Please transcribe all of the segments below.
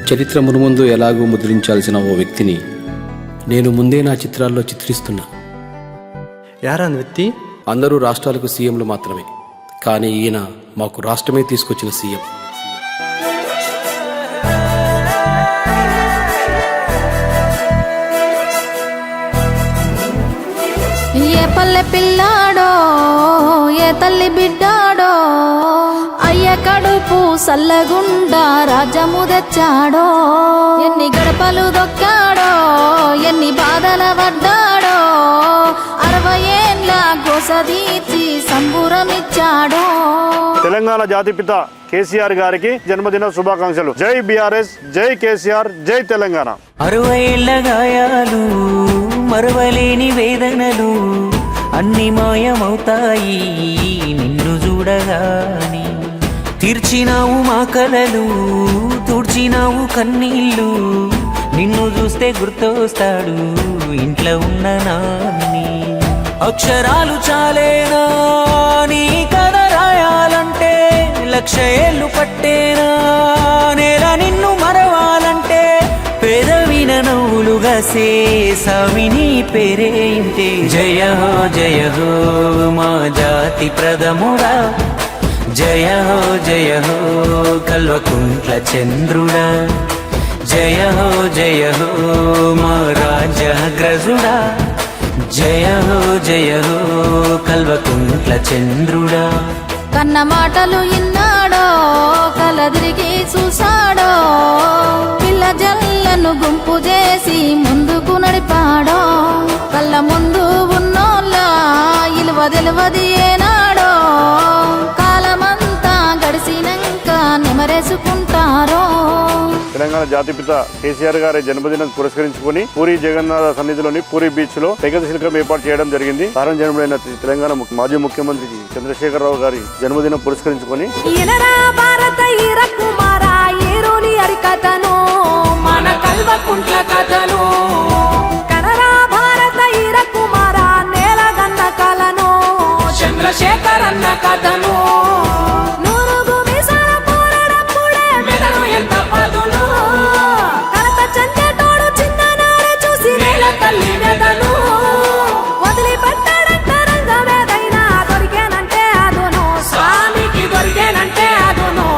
చరిత్ర మునుముందు ఎలాగూ ముద్రించాల్సిన ఓ వ్యక్తిని నేను ముందే నా చిత్రాల్లో చిత్రిస్తున్నా. యారా వ్యక్తి? అందరూ రాష్ట్రాలకు సీఎంలు మాత్రమే, కానీ ఈయన మాకు రాష్ట్రమే తీసుకొచ్చిన సీఎం. ఏ పల్లె పిల్లాడో ఏ తల్లి బిడ్డాడో అయ్య కడుపు సల్లగుండా రాజ్యము తెచ్చాడో, ఎన్ని గడపలు దొక్కాడో ఎన్ని బాధల పడ్డాడో, 60 ఏళ్ళ గోసదీర్చి సంబురమిచ్చాడో. తెలంగాణ జాతిపిత కేసీఆర్ గారికి జన్మదిన శుభాకాంక్షలు. జై బీఆర్ఎస్, జై కేసీఆర్, జై తెలంగాణ. 60 ఏళ్ల గాయాలు, మరవలేని వేదనలు అన్ని మాయమవుతాయి నిన్ను చూడగాని. తీర్చినావు మా కలలు, తుడిచినావు కన్నీళ్ళు, నిన్ను చూస్తే గుర్తొస్తాడు ఇంట్లో ఉన్న నాన్ని. అక్షరాలు చాలేనా నీ కథ రాయాలంటే, 1,00,000 ఏళ్ళు పట్టేనా నేల నిన్ను మరవాలంటే, పెదవిన నవ్వులుగా సేసావిని పేరే ఇంతే. జయ హో మా జాతి ప్రథముడా, జయ హో కల్వకుంట్ల చంద్రుడా, జయ హో మా రాజగ్రజుడా, జయ హో కల్వకుంట్ల చంద్రుడా. కన్న మాటలు ఇన్నాడో కలదిరిగి చూసాడో, పిల్ల జల్లను గుంపు చేసి ముందుకు నడిపాడో, కళ్ళ ముందు ఉన్నోళ్ళ ఇలువ తెలివది ఏనాడో, కాలమంతా గడిసినాక నిమరేసుకుంటారో. తెలంగాణ జాతిపిత కేసీఆర్ గారి జన్మదినం పురస్కరించుకుని పూరి జగన్నాథ సన్నిధిలోని పూరి బీచ్ లో ఏకశిల్పం ఏర్పాటు చేయడం జరిగింది. జన్మడైన తెలంగాణ మాజీ ముఖ్యమంత్రి చంద్రశేఖరరావు గారి జన్మదినం పురస్కరించుకొని మన కల్వకుంట్ల కథను, కనరా భారత ఈర కుమార నేలగన్న కలను, చంద్రశేఖరన్న కథను, నూరుగు మీసాల పోరాడప్పుడే మెదడు ఎంత పదును, కలత చెందేటోడు చిన్ననాడే చూసి నేల తల్లి మెదను, వదిలిపెట్టాడంట రంగమేదైనా దొరికేనంటే అదును, స్వామికి దొరికేనంటే అదును.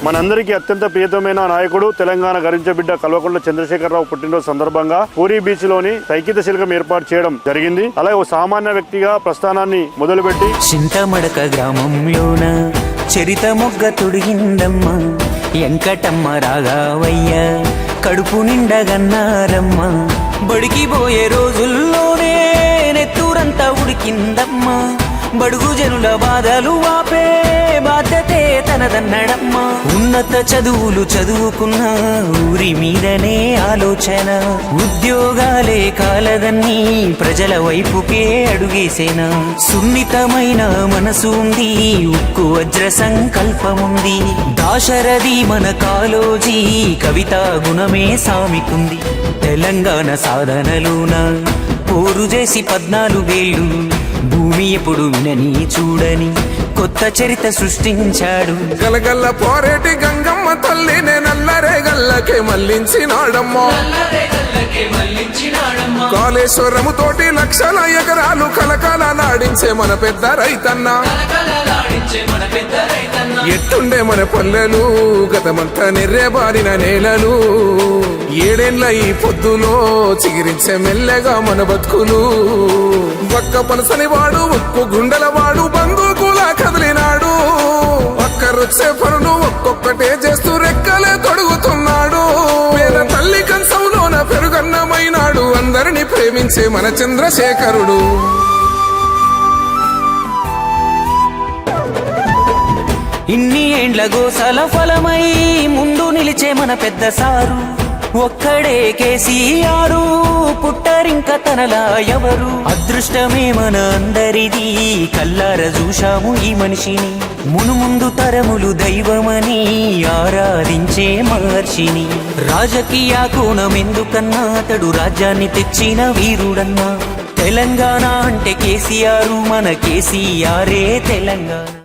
మనందరికీ అత్యంత ప్రియతమైన నాయకుడు తెలంగాణ గరించబిడ్డ కల్వకుంట్ల చంద్రశేఖరరావు పుట్టినరోజు సందర్భంగా పూరి బీచ్ లోని సైకిత శిల్పం ఏర్పాటు చేయడం జరిగింది. అలాగే ఓ సామాన్య వ్యక్తిగా ప్రస్థానాన్ని మొదలుపెట్టి చింతమడక గ్రామంలోన చరిత మొగ్గ తొడిగిందమ్మ, ఎంకటమ్మ రాగావయ్య కడుపు నిండగన్నారమ్మ, బడికి పోయే రోజుల్లోనే నెత్తూరంతా ఉడికిందమ్మ, బడుగు జనుల బాధలు వాపే బాధ్యతే తనదన్నడమ్మ. ఉన్నత చదువులు చదువుకున్న ఊరి మీదనే ఆలోచన, ఉద్యోగాలే కాలదన్నీ ప్రజల వైపుకే అడుగేసేనా. సున్నితమైన మనసు ఉంది, ఉక్కు వజ్ర సంకల్పముంది, దాశరథి మన కాలోజీ కవితా గుణమే సామికుంది. తెలంగాణ సాధనలోన పోరు చేసి 14 ఏళ్ళు భూమి ఎప్పుడు వినని చూడని కొత్త చరిత్ర సృష్టించాడు. గలగల్ల పోరేటి గంగమ్మ తల్లినే నల్లరే గల్లకే మళ్లించినాడమ్మా, కాళేశ్వరము తోటి 1,00,000 ఎకరాలు కలకాల నాడించే మన పెద్ద రైతన్న. ఎట్టుండే మన పల్లెలు గతమంతా నిర్రేబారిన నేలలు, 7 ఏళ్ల ఈ పొద్దులో చిగిరించే మెల్లగా మన బతుకులు. ఒక్క పనసని వాడు ఉక్కు గుండెల వాడు బందూకులా కదిలినాడు, ఒక్కరొచ్చే పనులు ఒక్కొక్కటే చేస్తూ రెక్కలే తొడుగుతున్నాడు. పేద తల్లి కంచంలోన పెరుగన్నమైనాడు, అందరినీ ప్రేమించే మన చంద్రశేఖరుడు. ఇన్ని ఏండ్ల గోసల ఫలమై ముందు నిలిచే మన పెద్ద సారు, ఒక్కడే కేసీఆర్, పుట్టరింక తనలా ఎవరు. అదృష్టమే మన అందరిది, కల్లార చూశాము ఈ మనిషిని, మునుముందు తరములు దైవమని ఆరాధించే మహర్షిని. రాజకీయ కోణం ఎందుకన్నా అతడు రాజ్యాన్ని తెచ్చిన వీరుడన్నా. తెలంగాణ అంటే కేసీఆర్, మన కేసీఆరే తెలంగాణ.